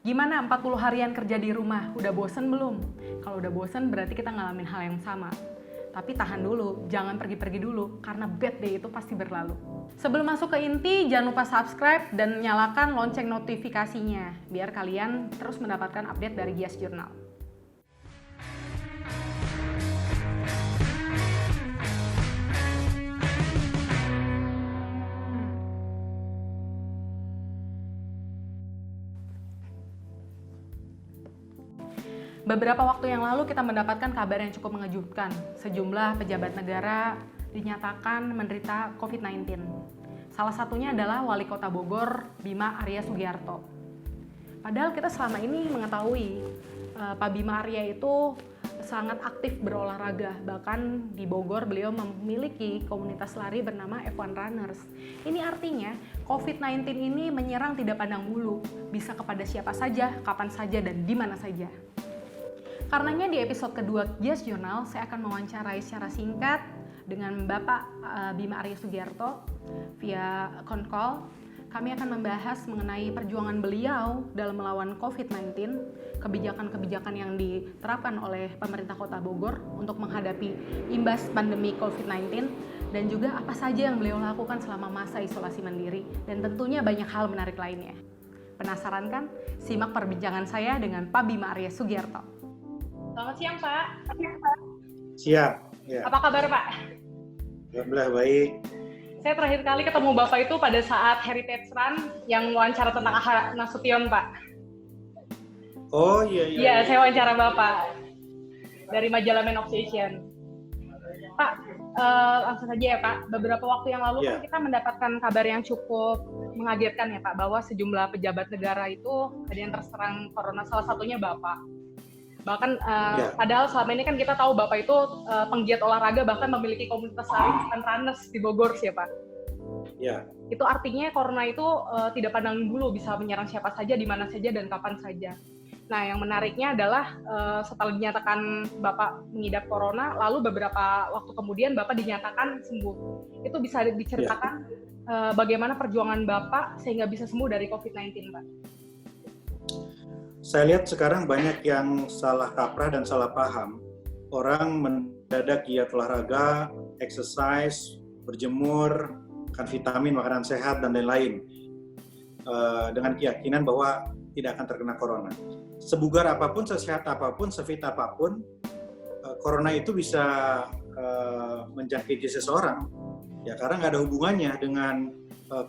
Gimana 40 harian kerja di rumah? Udah bosen belum? Kalau udah bosen berarti kita ngalamin hal yang sama. Tapi tahan dulu, jangan pergi-pergi dulu, karena bad day itu pasti berlalu. Sebelum masuk ke inti, jangan lupa subscribe dan nyalakan lonceng notifikasinya, biar kalian terus mendapatkan update dari Gias Jurnal. Beberapa waktu yang lalu kita mendapatkan kabar yang cukup mengejutkan. Sejumlah pejabat negara dinyatakan menderita COVID-19. Salah satunya adalah Wali Kota Bogor, Bima Arya Sugiarto. Padahal kita selama ini mengetahui Pak Bima Arya itu sangat aktif berolahraga. Bahkan di Bogor beliau memiliki komunitas lari bernama F1 Runners. Ini artinya COVID-19 ini menyerang tidak pandang bulu, bisa kepada siapa saja, kapan saja, dan di mana saja. Karenanya di episode kedua Gias Jurnal, saya akan mewawancarai secara singkat dengan Bapak Bima Arya Sugiarto via call. Kami akan membahas mengenai perjuangan beliau dalam melawan COVID-19, kebijakan-kebijakan yang diterapkan oleh pemerintah Kota Bogor untuk menghadapi imbas pandemi COVID-19, dan juga apa saja yang beliau lakukan selama masa isolasi mandiri, dan tentunya banyak hal menarik lainnya. Penasaran kan? Simak perbincangan saya dengan Pak Bima Arya Sugiarto. Selamat siang, Pak. Siap. Ya. Apa kabar, Pak? Alhamdulillah baik. Saya terakhir kali ketemu Bapak itu pada saat Heritage Run yang wawancara tentang Aha Nasution, Pak. Oh iya. Iya, saya wawancara Bapak dari majalah Man Obsession. Pak, langsung saja ya, Pak. Beberapa waktu yang lalu kan kita mendapatkan kabar yang cukup mengagetkan ya, Pak, bahwa sejumlah pejabat negara itu ada yang terserang corona, salah satunya Bapak. Bahkan padahal selama ini kan kita tahu Bapak itu penggiat olahraga, bahkan memiliki komunitas lari F1 Runners di Bogor sih ya, Pak. Ya. Itu artinya corona itu tidak pandang bulu, bisa menyerang siapa saja, di mana saja, dan kapan saja. Nah, yang menariknya adalah setelah dinyatakan Bapak mengidap corona, lalu beberapa waktu kemudian Bapak dinyatakan sembuh. Itu bisa diceritakan bagaimana perjuangan Bapak sehingga bisa sembuh dari COVID-19, Pak? Saya lihat sekarang banyak yang salah kaprah dan salah paham. Orang mendadak giat olahraga, exercise, berjemur, makan vitamin, makanan sehat, dan lain-lain. Dengan keyakinan bahwa tidak akan terkena corona. Sebugar apapun, sesehat apapun, sefit apapun, corona itu bisa menjangkiti seseorang. Ya, karena nggak ada hubungannya dengan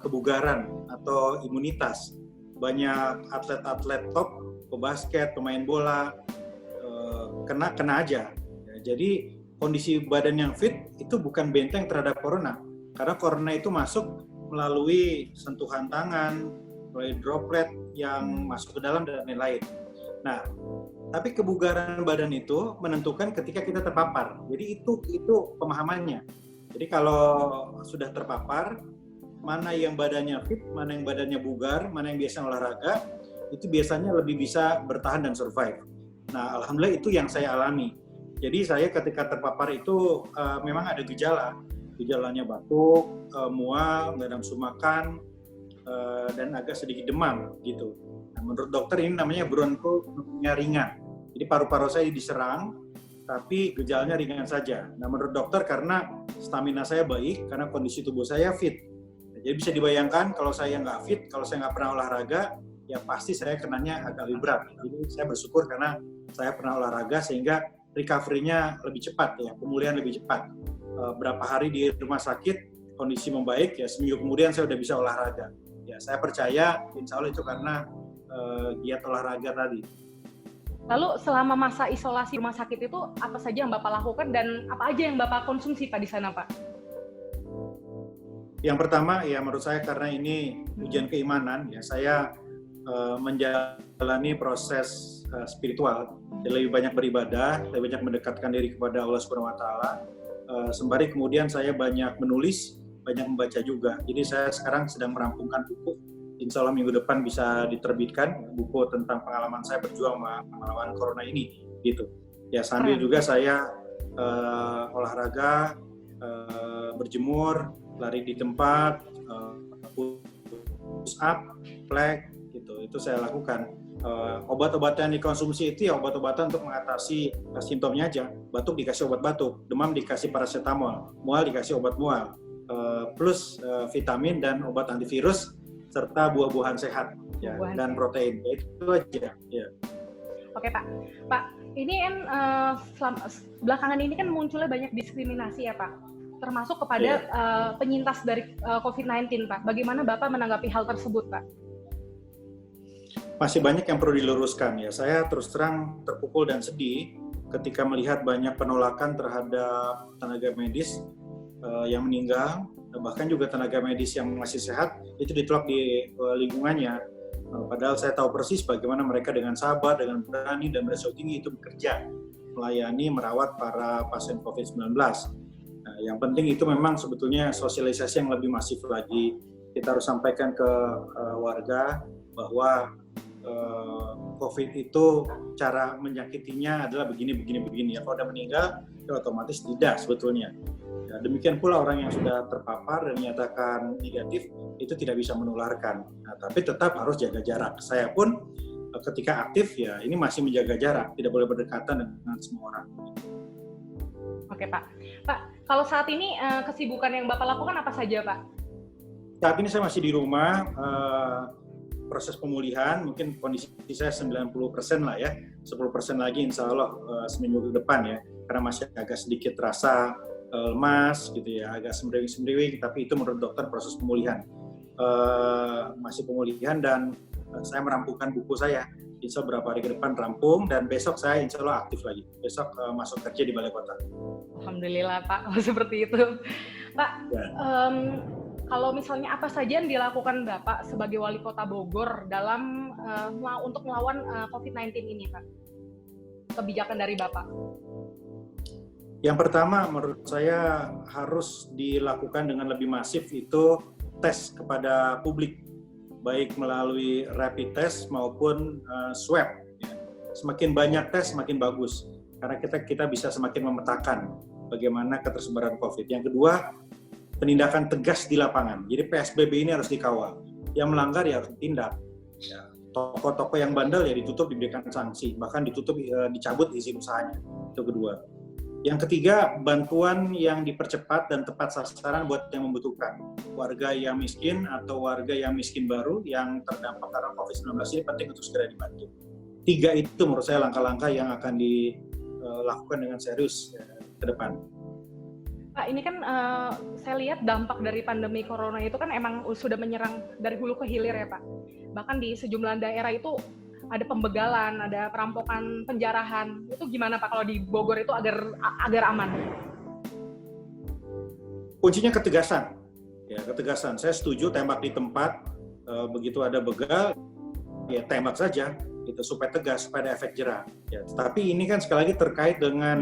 kebugaran atau imunitas. Banyak atlet-atlet top, pebasket, pemain bola, kena aja. Ya, jadi kondisi badan yang fit itu bukan benteng terhadap corona. Karena corona itu masuk melalui sentuhan tangan, melalui droplet yang masuk ke dalam dan lain-lain. Nah, tapi kebugaran badan itu menentukan ketika kita terpapar. Jadi itu pemahamannya. Jadi kalau sudah terpapar, mana yang badannya fit, mana yang badannya bugar, mana yang biasa olahraga, itu biasanya lebih bisa bertahan dan survive. Nah, alhamdulillah itu yang saya alami. Jadi saya ketika terpapar itu memang ada gejala. Gejalanya batuk, mual, nggak nafsu makan, dan agak sedikit demam gitu. Nah, menurut dokter ini namanya bronko-pneumonia ringan. Jadi paru-paru saya diserang, tapi gejalanya ringan saja. Nah, menurut dokter karena stamina saya baik, karena kondisi tubuh saya fit. Jadi bisa dibayangkan kalau saya nggak fit, kalau saya nggak pernah olahraga, ya pasti saya kenanya agak lebih berat. Jadi saya bersyukur karena saya pernah olahraga sehingga recovery-nya lebih cepat, ya, pemulihan lebih cepat. Berapa hari di rumah sakit, kondisi membaik, ya seminggu kemudian saya udah bisa olahraga. Ya saya percaya, insya Allah itu karena giat olahraga tadi. Lalu selama masa isolasi rumah sakit itu apa saja yang Bapak lakukan dan apa aja yang Bapak konsumsi, Pak, di sana, Pak? Yang pertama, ya menurut saya karena ini ujian keimanan, ya saya menjalani proses spiritual, lebih banyak beribadah, lebih banyak mendekatkan diri kepada Allah Subhanahu Wa Taala. Sembari kemudian saya banyak menulis, banyak membaca juga. Jadi saya sekarang sedang merampungkan buku. Insya Allah minggu depan bisa diterbitkan buku tentang pengalaman saya berjuang melawan corona ini, gitu. Ya sambil juga saya olahraga, berjemur, lari di tempat, push up, plank, gitu. Itu saya lakukan. Obat-obatan yang dikonsumsi itu ya obat-obatan untuk mengatasi simptomnya aja. Batuk dikasih obat batuk, demam dikasih paracetamol, mual dikasih obat mual, plus vitamin dan obat antivirus serta buah-buahan sehat ya, dan protein. Ya, itu aja. Ya. Oke Pak, ini kan belakangan ini kan munculnya banyak diskriminasi ya Pak, termasuk kepada penyintas dari COVID-19 Pak. Bagaimana Bapak menanggapi hal tersebut Pak? Masih banyak yang perlu diluruskan ya. Saya terus terang terpukul dan sedih ketika melihat banyak penolakan terhadap tenaga medis yang meninggal, bahkan juga tenaga medis yang masih sehat itu ditolak di lingkungannya. Padahal saya tahu persis bagaimana mereka dengan sabar, dengan berani dan beresiko tinggi itu bekerja melayani, merawat para pasien COVID-19. Nah, yang penting itu memang sebetulnya sosialisasi yang lebih masif lagi. Kita harus sampaikan ke warga bahwa COVID itu cara menyakitinya adalah begini. Ya, kalau udah meninggal, ya otomatis tidak sebetulnya. Ya, demikian pula orang yang sudah terpapar dan dinyatakan negatif, itu tidak bisa menularkan. Nah, tapi tetap harus jaga jarak. Saya pun ketika aktif, ya ini masih menjaga jarak, tidak boleh berdekatan dengan semua orang. Oke Pak. Pak, kalau saat ini kesibukan yang Bapak lakukan apa saja Pak? Saat ini saya masih di rumah, proses pemulihan, mungkin kondisi saya 90% lah ya, 10% lagi insya Allah seminggu ke depan ya, karena masih agak sedikit terasa lemas gitu ya, agak sembriwing, tapi itu menurut dokter proses pemulihan. Masih pemulihan dan saya merampungkan buku saya, insya Allah beberapa hari ke depan rampung dan besok saya insya Allah aktif lagi, besok masuk kerja di Balai Kota. Alhamdulillah Pak, seperti itu. Pak, ya. Kalau misalnya apa saja yang dilakukan Bapak sebagai Wali Kota Bogor dalam untuk melawan COVID-19 ini, Pak? Kebijakan dari Bapak? Yang pertama, menurut saya harus dilakukan dengan lebih masif itu tes kepada publik, baik melalui rapid test maupun swab. Semakin banyak tes, semakin bagus, karena kita bisa semakin memetakan bagaimana ketersebaran COVID. Yang kedua, penindakan tegas di lapangan. Jadi PSBB ini harus dikawal. Yang melanggar ya harus ditindak. Ya, toko-toko yang bandel ya ditutup, diberikan sanksi, bahkan ditutup, dicabut izin usahanya. Itu kedua. Yang ketiga, bantuan yang dipercepat dan tepat sasaran buat yang membutuhkan. Warga yang miskin atau warga yang miskin baru yang terdampak karena COVID-19 ini penting untuk segera dibantu. 3 itu menurut saya langkah-langkah yang akan dilakukan dengan serius ke depan. Pak, ini kan saya lihat dampak dari pandemi corona itu kan emang sudah menyerang dari hulu ke hilir ya Pak. Bahkan di sejumlah daerah itu ada pembegalan, ada perampokan, penjarahan. Itu gimana Pak kalau di Bogor itu agar aman? Kuncinya ketegasan. Ya, ketegasan. Saya setuju tembak di tempat, begitu ada begal, ya tembak saja. Gitu, supaya tegas, supaya ada efek jerah. Ya, tapi ini kan sekali lagi terkait dengan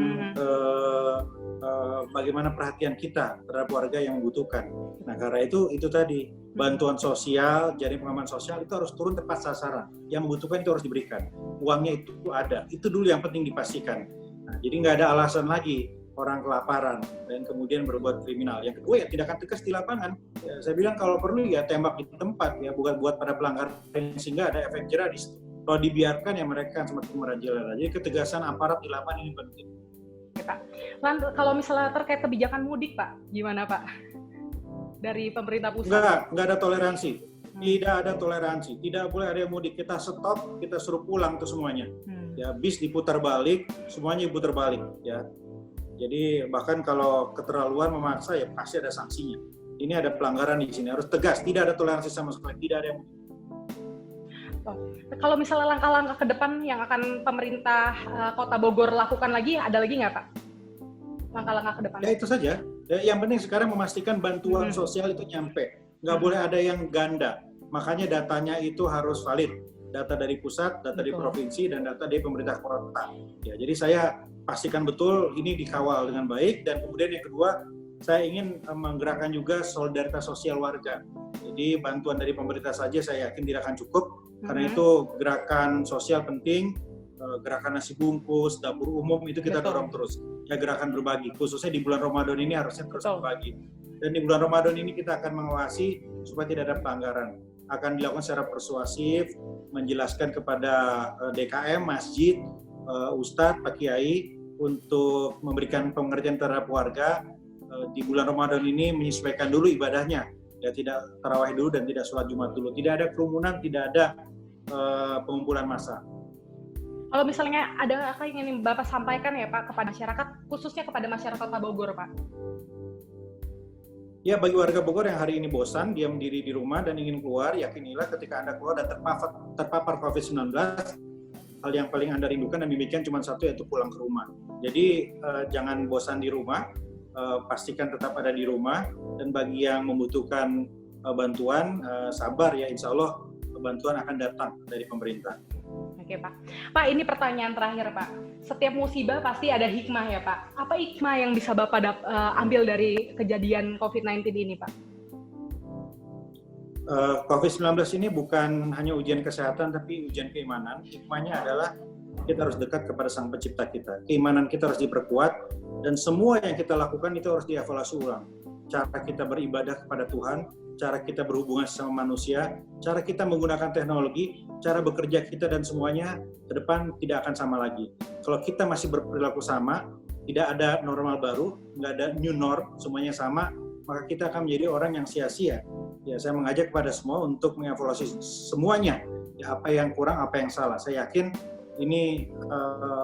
bagaimana perhatian kita terhadap warga yang membutuhkan. Nah, karena itu tadi bantuan sosial, jaring pengaman sosial itu harus turun tepat sasaran. Yang membutuhkan itu harus diberikan. Uangnya itu ada. Itu dulu yang penting dipastikan. Nah, jadi nggak ada alasan lagi orang kelaparan dan kemudian berbuat kriminal. Yang kedua ya tindakan tegas di lapangan. Ya, saya bilang kalau perlu ya tembak di tempat ya, bukan buat pada pelanggar sehingga ada efek jerah di situ. Kalau dibiarkan ya mereka semakin merajalela. Jadi ketegasan aparat di lapangan ini penting. Ya, Pak. Lalu kalau misalnya terkait kebijakan mudik Pak, gimana Pak? Dari pemerintah pusat? Nggak ada toleransi. Tidak ada toleransi. Tidak boleh ada yang mudik. Kita stop, kita suruh pulang tuh semuanya. Ya, bis diputar balik, semuanya diputar balik. Ya. Jadi bahkan kalau keterlaluan memaksa ya pasti ada sanksinya. Ini ada pelanggaran di sini. Harus tegas. Tidak ada toleransi sama sekali. Tidak ada yang mudik. Kalau misalnya langkah-langkah ke depan yang akan pemerintah Kota Bogor lakukan lagi, ada lagi nggak Pak? Langkah-langkah ke depan? Ya itu saja. Ya, yang penting sekarang memastikan bantuan sosial itu nyampe. Nggak boleh ada yang ganda. Makanya datanya itu harus valid. Data dari pusat, data dari provinsi, dan data dari pemerintah kota. Ya, jadi saya pastikan betul ini dikawal dengan baik. Dan kemudian yang kedua, saya ingin menggerakkan juga solidaritas sosial warga. Jadi bantuan dari pemerintah saja saya yakin tidak akan cukup. Karena itu gerakan sosial penting, gerakan nasi bungkus, dapur umum itu kita dorong terus. Ya gerakan berbagi, khususnya di bulan Ramadan ini harusnya terus berbagi. Dan di bulan Ramadan ini kita akan mengawasi supaya tidak ada pelanggaran. akan dilakukan secara persuasif, menjelaskan kepada DKM, masjid, Ustadz, Pak Kiai, untuk memberikan pengertian terhadap warga di bulan Ramadan ini menyesuaikan dulu ibadahnya, ya tidak tarawih dulu dan tidak sholat Jumat dulu, tidak ada kerumunan, tidak ada pengumpulan massa. Kalau misalnya ada apa yang ingin Bapak sampaikan ya Pak kepada masyarakat, khususnya kepada masyarakat Kota Bogor Pak? Ya, bagi warga Bogor yang hari ini bosan, diam diri di rumah dan ingin keluar, yakinilah ketika Anda keluar dan terpapar COVID-19, hal yang paling Anda rindukan dan demikian cuma satu, yaitu pulang ke rumah. Jadi jangan bosan di rumah, pastikan tetap ada di rumah, dan bagi yang membutuhkan bantuan, sabar ya, insya Allah bantuan akan datang dari pemerintah. Oke Pak. Pak, ini pertanyaan terakhir Pak. Setiap musibah pasti ada hikmah ya Pak. Apa hikmah yang bisa Bapak ambil dari kejadian COVID-19 ini Pak? COVID-19 ini bukan hanya ujian kesehatan tapi ujian keimanan. Hikmahnya adalah kita harus dekat kepada Sang Pencipta kita. Keimanan kita harus diperkuat dan semua yang kita lakukan itu harus dievaluasi ulang. Cara kita beribadah kepada Tuhan, cara kita berhubungan sama manusia, cara kita menggunakan teknologi, cara bekerja kita dan semuanya ke depan tidak akan sama lagi. Kalau kita masih berperilaku sama, tidak ada normal baru, nggak ada new norm, semuanya sama, maka kita akan menjadi orang yang sia-sia. Ya, saya mengajak kepada semua untuk mengevaluasi semuanya, ya, apa yang kurang, apa yang salah. Saya yakin ini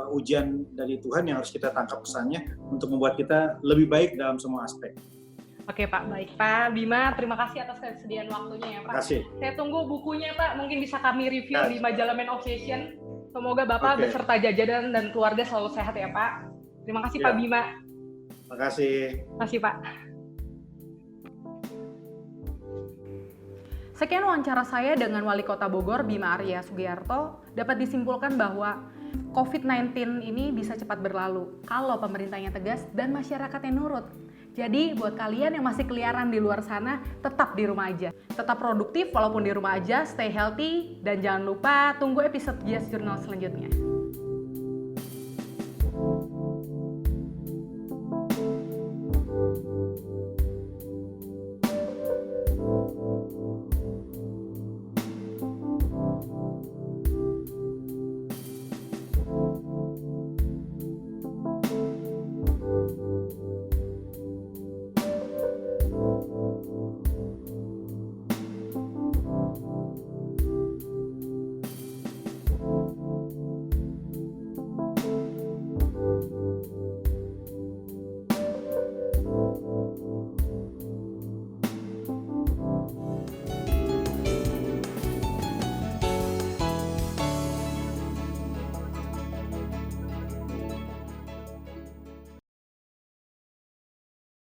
ujian dari Tuhan yang harus kita tangkap pesannya untuk membuat kita lebih baik dalam semua aspek. Oke Pak, baik Pak Bima, terima kasih atas kesediaan waktunya ya Pak. Terima kasih. Saya tunggu bukunya Pak, mungkin bisa kami review di majalah Men of Session. Semoga Bapak beserta jajaran dan keluarga selalu sehat ya Pak. Terima kasih Pak Bima. Terima kasih. Terima kasih Pak. Sekian wawancara saya dengan Wali Kota Bogor, Bima Arya Sugiarto. Dapat disimpulkan bahwa COVID-19 ini bisa cepat berlalu kalau pemerintahnya tegas dan masyarakatnya nurut. Jadi buat kalian yang masih keliaran di luar sana, tetap di rumah aja. Tetap produktif walaupun di rumah aja, stay healthy, dan jangan lupa tunggu episode Gias Journal selanjutnya.